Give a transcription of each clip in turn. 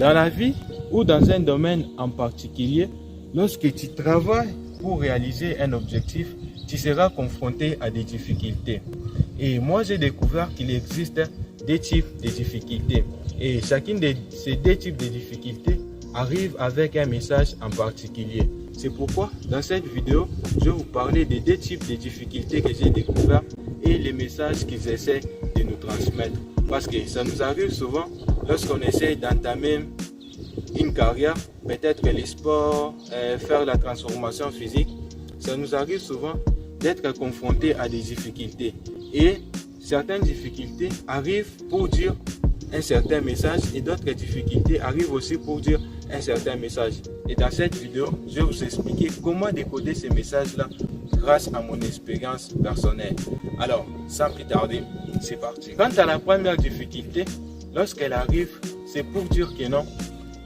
Dans la vie ou dans un domaine en particulier, lorsque tu travailles pour réaliser un objectif, tu seras confronté à des difficultés. Et moi, j'ai découvert qu'il existe des types de difficultés. Et chacune de ces deux types de difficultés arrive avec un message en particulier. C'est pourquoi, dans cette vidéo, je vais vous parler des deux types de difficultés que j'ai découverts et les messages qu'ils essaient de nous transmettre. Parce que ça nous arrive souvent lorsqu'on essaie d'entamer une carrière, peut-être les sports, faire la transformation physique. Ça nous arrive souvent d'être confronté à des difficultés. Et certaines difficultés arrivent pour dire un certain message et d'autres difficultés arrivent aussi pour dire un certain message. Et dans cette vidéo, je vais vous expliquer comment décoder ces messages-là grâce à mon expérience personnelle. Alors, sans plus tarder, c'est parti. Quant à la première difficulté, lorsqu'elle arrive, c'est pour dire que non,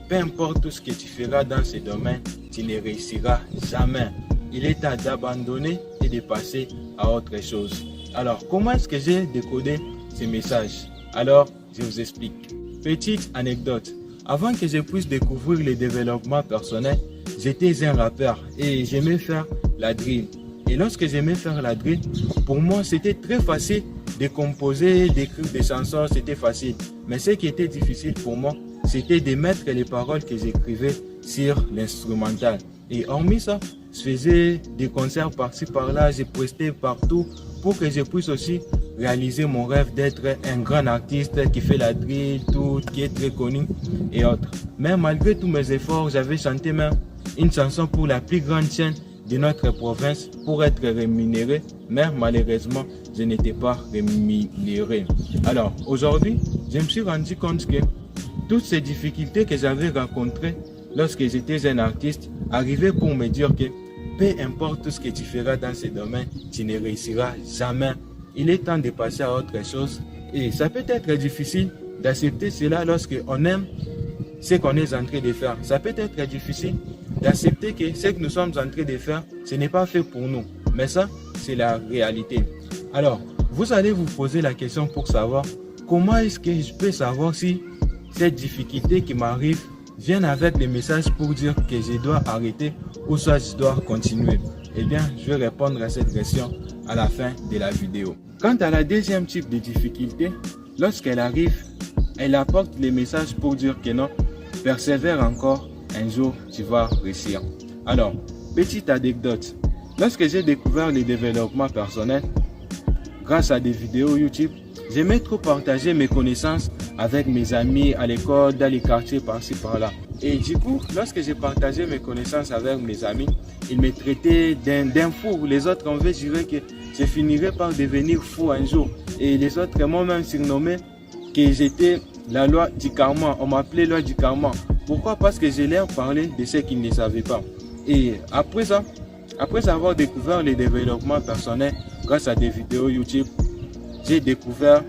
peu importe tout ce que tu feras dans ce domaine, tu ne réussiras jamais. Il est temps d'abandonner et de passer à autre chose. Alors, comment est-ce que j'ai décodé ces messages? Alors, je vous explique. Petite anecdote. Avant que je puisse découvrir le développement personnel, j'étais un rappeur et j'aimais faire la drill. Et lorsque j'aimais faire la drill, pour moi, c'était très facile de composer, d'écrire des chansons, c'était facile. Mais ce qui était difficile pour moi, c'était de mettre les paroles que j'écrivais sur l'instrumental. Et hormis ça, je faisais des concerts par-ci par-là, je postais partout pour que je puisse aussi réaliser mon rêve d'être un grand artiste qui fait la drill, tout, qui est très connu et autres. Mais malgré tous mes efforts, j'avais chanté même une chanson pour la plus grande chaîne de notre province pour être rémunéré, mais malheureusement, je n'étais pas rémunéré. Alors aujourd'hui, je me suis rendu compte que toutes ces difficultés que j'avais rencontrées lorsque j'étais un artiste arrivaient pour me dire que peu importe tout ce que tu feras dans ce domaine, tu ne réussiras jamais. Il est temps de passer à autre chose et ça peut être difficile d'accepter cela lorsque on aime ce qu'on est en train de faire. Ça peut être difficile d'accepter que ce que nous sommes en train de faire, ce n'est pas fait pour nous. Mais ça, c'est la réalité. Alors, vous allez vous poser la question pour savoir comment est-ce que je peux savoir si cette difficulté qui m'arrive vient avec des messages pour dire que je dois arrêter ou soit je dois continuer. Eh bien, je vais répondre à cette question à la fin de la vidéo. Quant à la deuxième type de difficulté, lorsqu'elle arrive, elle apporte les messages pour dire que non, persévère encore, un jour tu vas réussir. Alors, petite anecdote, lorsque j'ai découvert le développement personnel, grâce à des vidéos YouTube, j'aimais trop partager mes connaissances avec mes amis à l'école, dans les quartiers par-ci par-là. Et du coup, lorsque j'ai partagé mes connaissances avec mes amis, ils me traitaient d'un fou. Les autres en fait diraient que je finirais par devenir fou un jour. Et les autres m'ont même surnommé que j'étais la loi du karma. On m'appelait loi du karma. Pourquoi? Parce que je leur parlais de ce qu'ils ne savaient pas. Et après ça, après avoir découvert le développement personnel grâce à des vidéos YouTube, j'ai découvert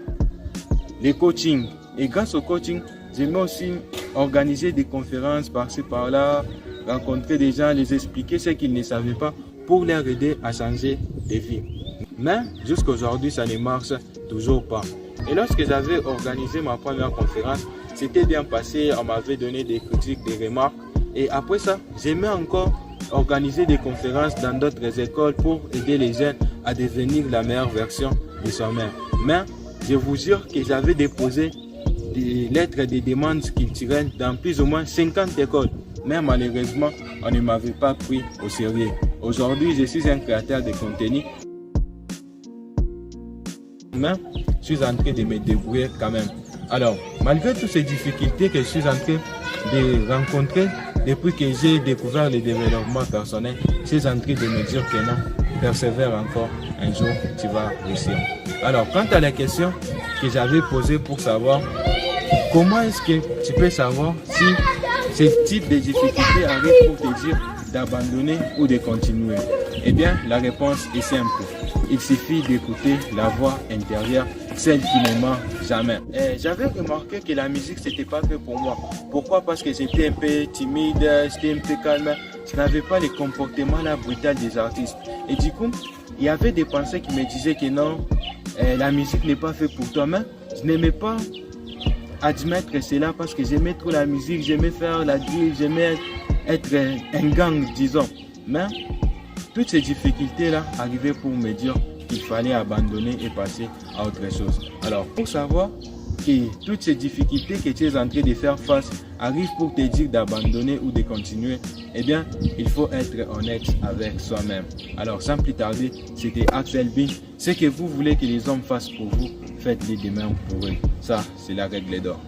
les coachings. Et grâce au coaching, j'aimais aussi organiser des conférences par-ci par-là, rencontrer des gens, les expliquer ce qu'ils ne savaient pas pour leur aider à changer de vie. Mais jusqu'à aujourd'hui, ça ne marche toujours pas. Et lorsque j'avais organisé ma première conférence, c'était bien passé, on m'avait donné des critiques, des remarques. Et après ça, j'aimais encore organiser des conférences dans d'autres écoles pour aider les jeunes à devenir la meilleure version de soi-même. Mais je vous jure que j'avais déposé des lettres de demande culturelles dans plus ou moins 50 écoles. Mais malheureusement, on ne m'avait pas pris au sérieux. Aujourd'hui, je suis un créateur de contenu. Mais je suis en train de me débrouiller quand même. Alors, malgré toutes ces difficultés que je suis en train de rencontrer depuis que j'ai découvert le développement personnel, je suis en train de me dire que non, persévère encore, un jour tu vas réussir. Alors, quant à la question que j'avais posée pour savoir comment est-ce que tu peux savoir si ce type de difficultés arrive pour te dire d'abandonner ou de continuer, eh bien, la réponse est simple. Il suffit d'écouter la voix intérieure, celle qui ne ment jamais. J'avais remarqué que la musique, c'était pas fait pour moi. Pourquoi? Parce que j'étais un peu timide, j'étais un peu calme. Je n'avais pas les comportements là brutaux des artistes. Et du coup, il y avait des pensées qui me disaient que non, la musique n'est pas faite pour toi. Mais je n'aimais pas admettre cela parce que j'aimais trop la musique, j'aimais faire la drill, j'aimais être un gang, disons. Mais toutes ces difficultés-là arrivaient pour me dire qu'il fallait abandonner et passer à autre chose. Alors, pour savoir que toutes ces difficultés que tu es en train de faire face arrivent pour te dire d'abandonner ou de continuer, eh bien, il faut être honnête avec soi-même. Alors, sans plus tarder, c'était Axel B. Ce que vous voulez que les hommes fassent pour vous, faites-le de même pour eux. Ça, c'est la règle d'or.